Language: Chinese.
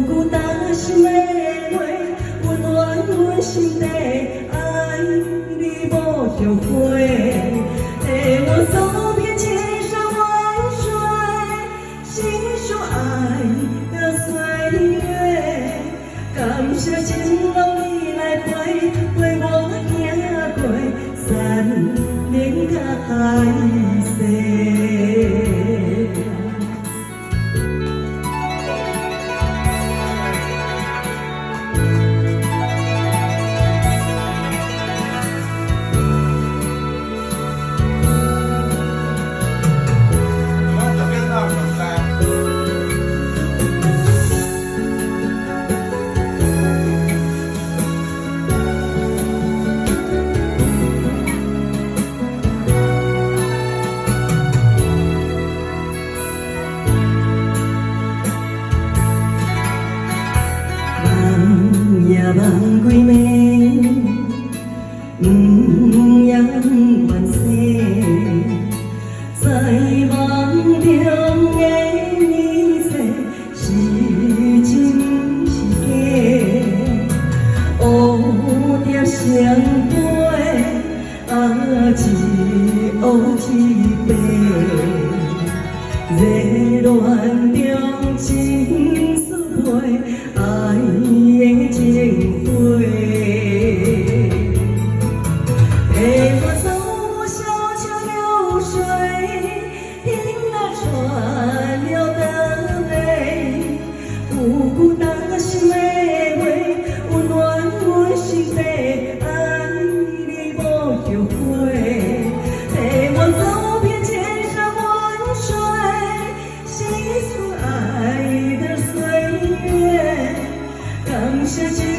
古打心的话，温暖阮心底，爱你无后悔。陪我走遍千山万水，细数爱的岁月。感谢情郎你来陪，陪我行过山岭甲海誓。夜梦归暝，鸳鸯万世，在梦中的你说是真是假？蝴蝶相飞，一乌一白，热恋中情丝配，爱的情花。陪我走小桥流水，听那川流的泪，不顾大心的话，温暖阮心底，爱你无后悔。陪我走遍千山万水，细数爱的岁月。感谢。